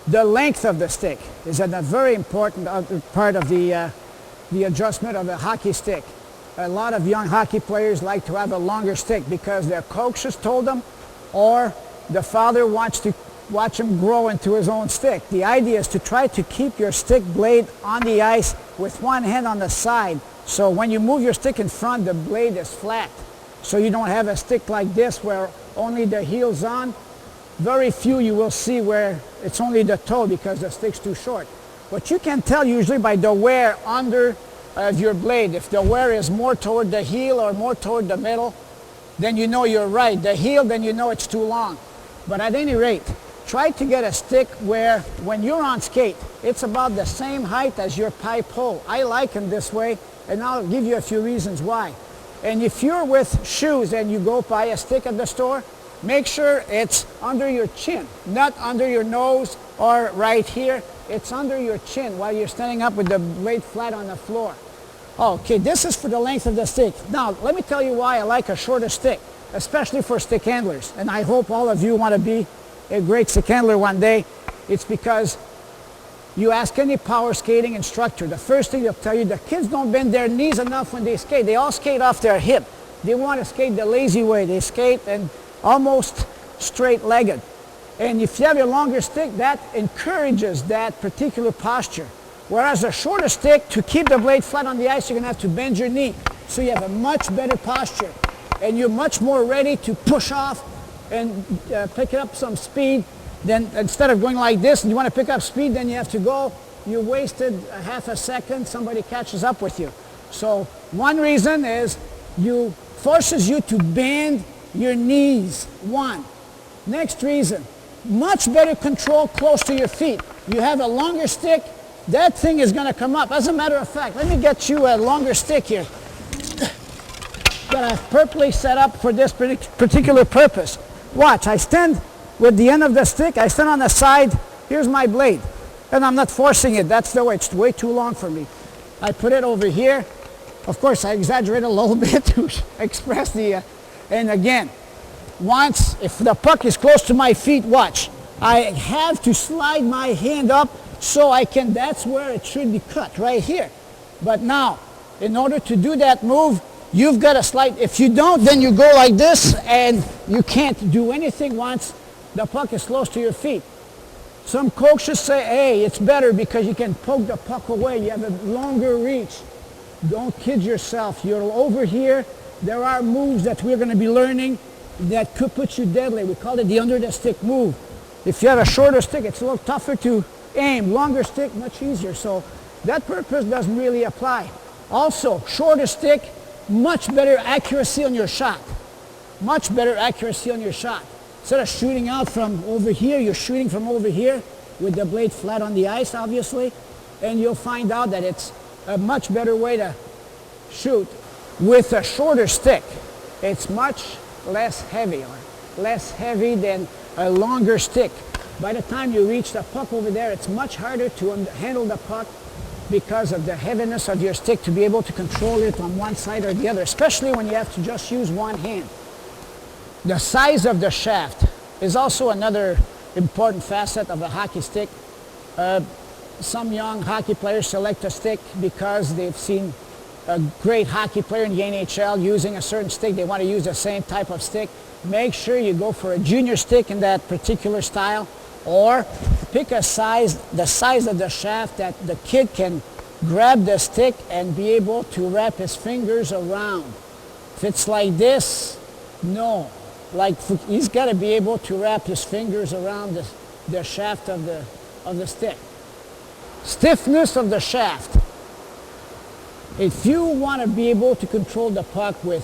The length of the stick is a very important part of the adjustment of a hockey stick. A lot of young hockey players like to have a longer stick because their coaches told them, or the father wants to watch him grow into his own stick. The idea is to try to keep your stick blade on the ice with one hand on the side, so when you move your stick in front, the blade is flat. So you don't have a stick like this where only the heel's on. Very few you will see where it's only the toe because the stick's too short. But you can tell usually by the wear under of your blade. If the wear is more toward the heel or more toward the middle, then you know you're right. The heel, then you know it's too long. But at any rate, try to get a stick where when you're on skate, it's about the same height as your pipe hole. I like them this way, and I'll give you a few reasons why. And if you're with shoes and you go buy a stick at the store, make sure it's under your chin, not under your nose or right here. It's under your chin while you're standing up with the blade flat on the floor. Okay, this is for the length of the stick. Now, let me tell you why I like a shorter stick, especially for stick handlers. And I hope all of you want to be a great stick handler one day. It's because you ask any power skating instructor, the first thing they'll tell you, the kids don't bend their knees enough when they skate. They all skate off their hip. They want to skate the lazy way. They skate and almost straight-legged. And if you have a longer stick, that encourages that particular posture. Whereas a shorter stick, to keep the blade flat on the ice, you're going to have to bend your knee. So you have a much better posture. And you're much more ready to push off and pick up some speed. Then instead of going like this, and you want to pick up speed, then you have to go. You wasted a half a second, somebody catches up with you. So one reason is you forces you to bend your knees. One. Next reason, much better control close to your feet. You have a longer stick, that thing is going to come up. As a matter of fact, let me get you a longer stick here that I've purposely set up for this particular purpose. Watch, I stand with the end of the stick, I stand on the side, here's my blade, and I'm not forcing it, that's the way, it's way too long for me. I put it over here. Of course, I exaggerate a little bit to express the, and again, once, if the puck is close to my feet, watch, I have to slide my hand up so I can, that's where it should be cut, right here. But now, in order to do that move, you've got to slide. If you don't, then you go like this, and you can't do anything once the puck is close to your feet. Some coaches say, hey, it's better because you can poke the puck away. You have a longer reach. Don't kid yourself. You're over here. There are moves that we're going to be learning that could put you deadly. We call it the under the stick move. If you have a shorter stick, it's a little tougher to aim. Longer stick, much easier. So that purpose doesn't really apply. Also, shorter stick, much better accuracy on your shot. Much better accuracy on your shot. Instead of shooting out from over here, you're shooting from over here with the blade flat on the ice, obviously. And you'll find out that it's a much better way to shoot. With a shorter stick, it's much less heavy, or less heavy than a longer stick. By the time you reach the puck over there, it's much harder to handle the puck because of the heaviness of your stick to be able to control it on one side or the other, especially when you have to just use one hand. The size of the shaft is also another important facet of a hockey stick. Some young hockey players select a stick because they've seen a great hockey player in the NHL using a certain stick. They want to use the same type of stick. Make sure you go for a junior stick in that particular style, or pick a size, the size of the shaft that the kid can grab the stick and be able to wrap his fingers around. If it's like this, no. Like he's got to be able to wrap his fingers around the shaft of the stick. Stiffness of the shaft. If you want to be able to control the puck with